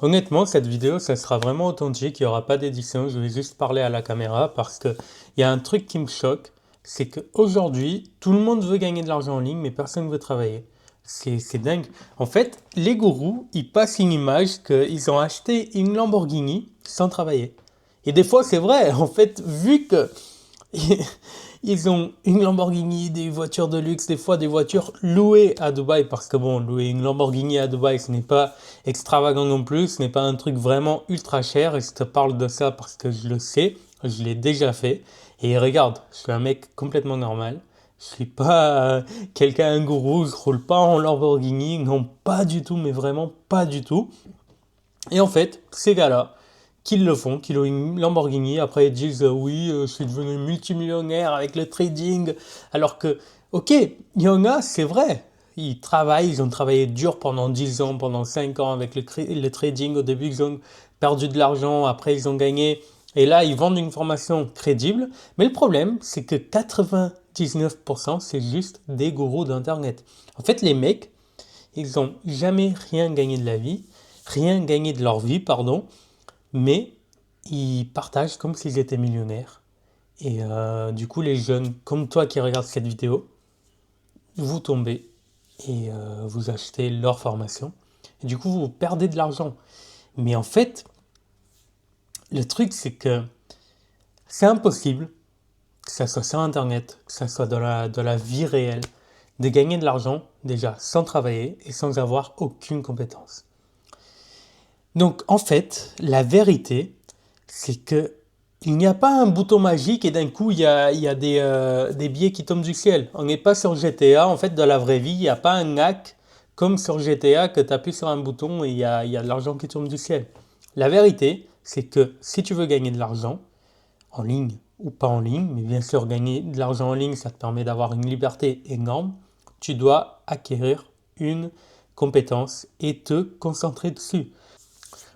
Honnêtement, cette vidéo, ça sera vraiment authentique, il n'y aura pas d'édition, je vais juste parler à la caméra parce que il y a un truc qui me choque, c'est qu'aujourd'hui, tout le monde veut gagner de l'argent en ligne, mais personne ne veut travailler. C'est dingue. En fait, les gourous, ils passent une image qu'ils ont acheté une Lamborghini sans travailler. Et des fois, c'est vrai, en fait, vu que ils ont une Lamborghini, des voitures de luxe, des fois des voitures louées à Dubaï, parce que bon, louer une Lamborghini à Dubaï, ce n'est pas extravagant non plus, ce n'est pas un truc vraiment ultra cher, et je te parle de ça parce que je le sais, je l'ai déjà fait, et regarde, je suis un mec complètement normal, je suis pas quelqu'un, un gourou, je roule pas en Lamborghini, non pas du tout, mais vraiment pas du tout, et en fait, ces gars-là, qu'ils le font, qu'ils ont une Lamborghini, après ils disent oui, je suis devenu multimillionnaire avec le trading, alors que, ok, il y en a, c'est vrai, ils travaillent, ils ont travaillé dur pendant 10 ans, pendant 5 ans avec le trading, au début ils ont perdu de l'argent, après ils ont gagné, et là ils vendent une formation crédible, mais le problème c'est que 99% c'est juste des gourous d'internet. En fait les mecs, ils n'ont jamais rien gagné de la vie, rien gagné de leur vie, pardon, mais ils partagent comme s'ils étaient millionnaires. Et du coup, les jeunes comme toi qui regardent cette vidéo, vous tombez et vous achetez leur formation. Et du coup, vous perdez de l'argent. Mais en fait, le truc, c'est que c'est impossible, que ça soit sur Internet, que ça soit dans la vie réelle, de gagner de l'argent déjà sans travailler et sans avoir aucune compétence. Donc en fait, la vérité, c'est que il n'y a pas un bouton magique et d'un coup il y a des billets qui tombent du ciel. On n'est pas sur GTA, en fait dans la vraie vie, il n'y a pas un hack comme sur GTA que tu appuies sur un bouton et il y a de l'argent qui tombe du ciel. La vérité, c'est que si tu veux gagner de l'argent, en ligne ou pas en ligne, mais bien sûr gagner de l'argent en ligne, ça te permet d'avoir une liberté énorme, tu dois acquérir une compétence et te concentrer dessus.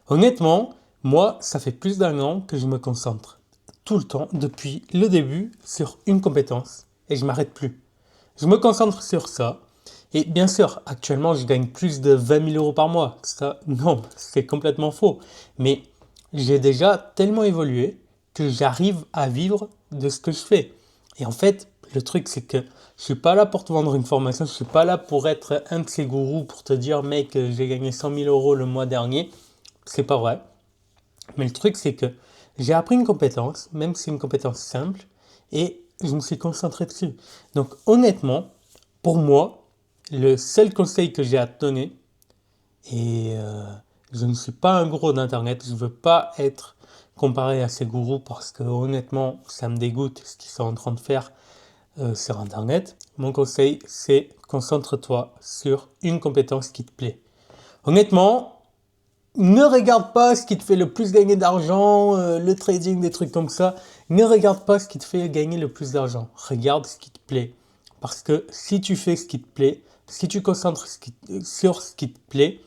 Honnêtement, moi, ça fait plus d'un an que je me concentre tout le temps, depuis le début, sur une compétence et je m'arrête plus. Je me concentre sur ça. Et bien sûr, actuellement, je gagne plus de 20 000 € par mois. Ça, non, c'est complètement faux. Mais j'ai déjà tellement évolué que j'arrive à vivre de ce que je fais. Et en fait, le truc, c'est que je suis pas là pour te vendre une formation, je suis pas là pour être un de ces gourous pour te dire, mec, j'ai gagné 100 000 € le mois dernier. C'est pas vrai. Mais le truc, c'est que j'ai appris une compétence, même si c'est une compétence simple, et je me suis concentré dessus. Donc honnêtement, pour moi, le seul conseil que j'ai à te donner, et je ne suis pas un gourou d'internet, je ne veux pas être comparé à ces gourous parce que honnêtement, ça me dégoûte ce qu'ils sont en train de faire sur internet. Mon conseil, c'est concentre-toi sur une compétence qui te plaît. Honnêtement, ne regarde pas ce qui te fait le plus gagner d'argent, le trading, des trucs comme ça. Ne regarde pas ce qui te fait gagner le plus d'argent. Regarde ce qui te plaît. Parce que si tu fais ce qui te plaît, si tu concentres sur ce qui te plaît,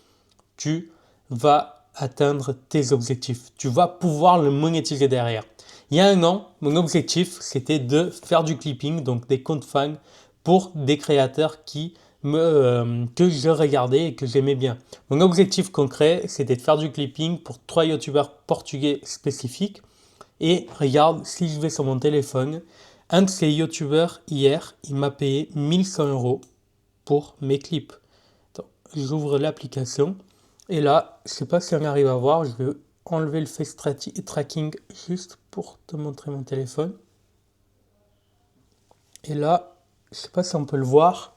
tu vas atteindre tes objectifs. Tu vas pouvoir le monétiser derrière. Il y a un an, mon objectif, c'était de faire du clipping, donc des comptes fans pour des créateurs que je regardais et que j'aimais bien. Mon objectif concret, c'était de faire du clipping pour 3 youtubeurs portugais spécifiques. Et regarde, si je vais sur mon téléphone, un de ces youtubeurs, hier, il m'a payé 1 100 € pour mes clips. Donc, j'ouvre l'application. Et là, je ne sais pas si on arrive à voir, je vais enlever le face tracking juste pour te montrer mon téléphone. Et là, je ne sais pas si on peut le voir.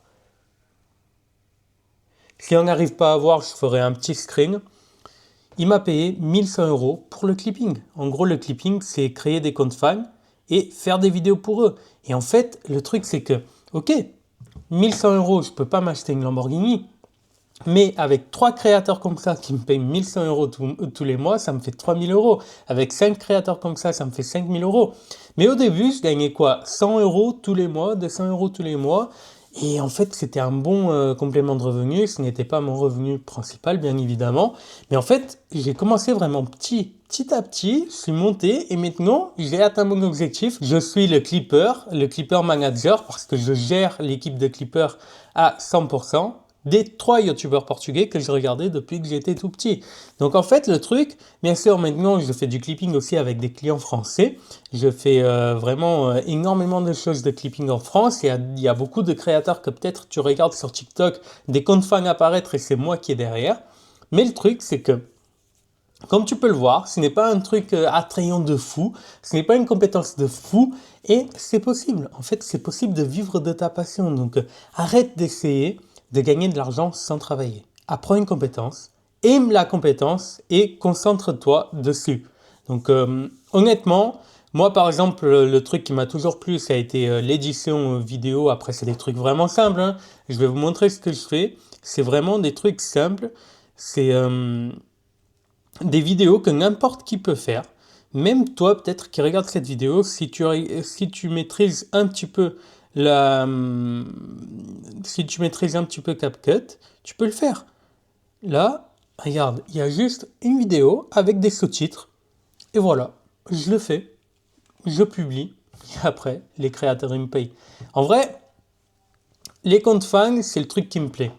Si on n'arrive pas à voir, je ferai un petit screen. Il m'a payé 1 100 € pour le clipping. En gros, le clipping, c'est créer des comptes fans et faire des vidéos pour eux. Et en fait, le truc, c'est que, ok, 1 100 €, je ne peux pas m'acheter une Lamborghini, mais avec 3 créateurs comme ça qui me payent 1 100 € tous les mois, ça me fait 3 000 €. Avec 5 créateurs comme ça me fait 5 000 €. Mais au début, je gagnais quoi? 100 € tous les mois, 200 € tous les mois. Et en fait, c'était un bon complément de revenu. Ce n'était pas mon revenu principal, bien évidemment. Mais en fait, j'ai commencé vraiment petit à petit. Je suis monté et maintenant, j'ai atteint mon objectif. Je suis le clipper manager, parce que je gère l'équipe de clippers à 100%. des 3 youtubeurs portugais que je regardais depuis que j'étais tout petit. Donc en fait, le truc, bien sûr, maintenant, je fais du clipping aussi avec des clients français. Je fais vraiment énormément de choses de clipping en France. Il y a beaucoup de créateurs que peut-être tu regardes sur TikTok, des comptes fans apparaître et c'est moi qui est derrière. Mais le truc, c'est que comme tu peux le voir, ce n'est pas un truc attrayant de fou, ce n'est pas une compétence de fou, et c'est possible. En fait, c'est possible de vivre de ta passion. Donc, arrête d'essayer de gagner de l'argent sans travailler. Apprends une compétence, aime la compétence et concentre-toi dessus. Donc, honnêtement, moi, par exemple, le truc qui m'a toujours plu, ça a été l'édition vidéo. Après, c'est des trucs vraiment simples, hein. Je vais vous montrer ce que je fais. C'est vraiment des trucs simples. C'est des vidéos que n'importe qui peut faire. Même toi, peut-être qui regarde cette vidéo, si tu maîtrises un petit peu si tu maîtrises un petit peu CapCut, tu peux le faire. Là, regarde, il y a juste une vidéo avec des sous-titres. Et voilà, je le fais, je publie. Et après, les créateurs, ils me payent. En vrai, les comptes fans, c'est le truc qui me plaît.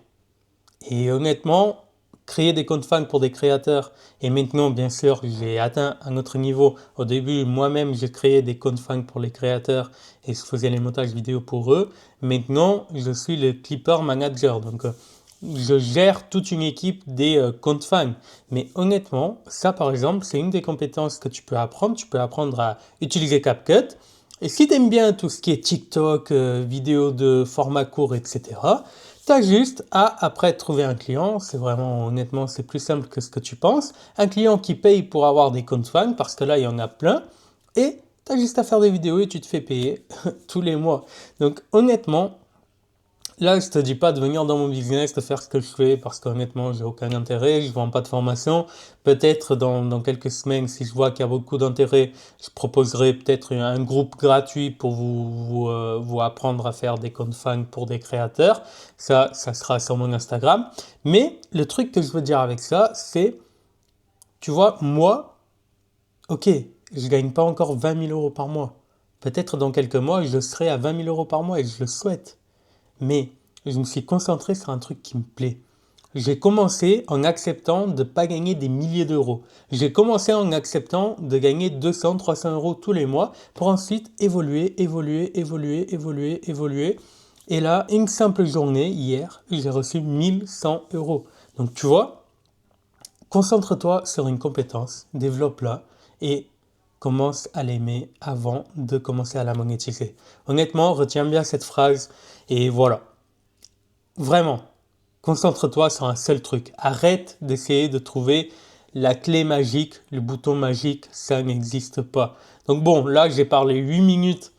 Et honnêtement, créer des comptes fans pour des créateurs, et maintenant, bien sûr, j'ai atteint un autre niveau. Au début, moi-même, j'ai créé des comptes fans pour les créateurs et je faisais les montages vidéo pour eux. Maintenant, je suis le clipper manager. Donc, je gère toute une équipe des comptes fans. Mais honnêtement, ça, par exemple, c'est une des compétences que tu peux apprendre. Tu peux apprendre à utiliser CapCut. Et si tu aimes bien tout ce qui est TikTok, vidéos de format court, etc., t'as juste à, après, trouver un client. C'est vraiment, honnêtement, c'est plus simple que ce que tu penses. Un client qui paye pour avoir des comptes fans, parce que là, il y en a plein. Et t'as juste à faire des vidéos et tu te fais payer tous les mois. Donc, honnêtement, là, je te dis pas de venir dans mon business, de faire ce que je fais, parce qu'honnêtement, j'ai aucun intérêt, je vends pas de formation. Peut-être dans quelques semaines, si je vois qu'il y a beaucoup d'intérêt, je proposerai peut-être un groupe gratuit pour vous apprendre à faire des comptes fans pour des créateurs. Ça sera sur mon Instagram. Mais le truc que je veux dire avec ça, c'est, tu vois, moi, ok, je gagne pas encore 20 000 euros par mois. Peut-être dans quelques mois, je serai à 20 000 euros par mois et je le souhaite. Mais je me suis concentré sur un truc qui me plaît. J'ai commencé en acceptant de ne pas gagner des milliers d'euros. J'ai commencé en acceptant de gagner 200, 300 euros tous les mois pour ensuite évoluer, évoluer, évoluer, évoluer, évoluer. Et là, une simple journée, hier, j'ai reçu 1100 euros. Donc tu vois, concentre-toi sur une compétence, développe-la et commence à l'aimer avant de commencer à la monétiser. Honnêtement, retiens bien cette phrase et voilà. Vraiment, concentre-toi sur un seul truc. Arrête d'essayer de trouver la clé magique, le bouton magique, ça n'existe pas. Donc bon, là j'ai parlé 8 minutes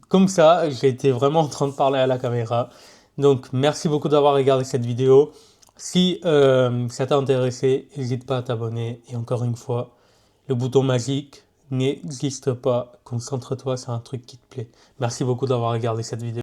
comme ça, j'ai été vraiment en train de parler à la caméra. Donc merci beaucoup d'avoir regardé cette vidéo. Si ça t'a intéressé, n'hésite pas à t'abonner. Et encore une fois, le bouton magique n'existe pas. Concentre-toi sur un truc qui te plaît. Merci beaucoup d'avoir regardé cette vidéo.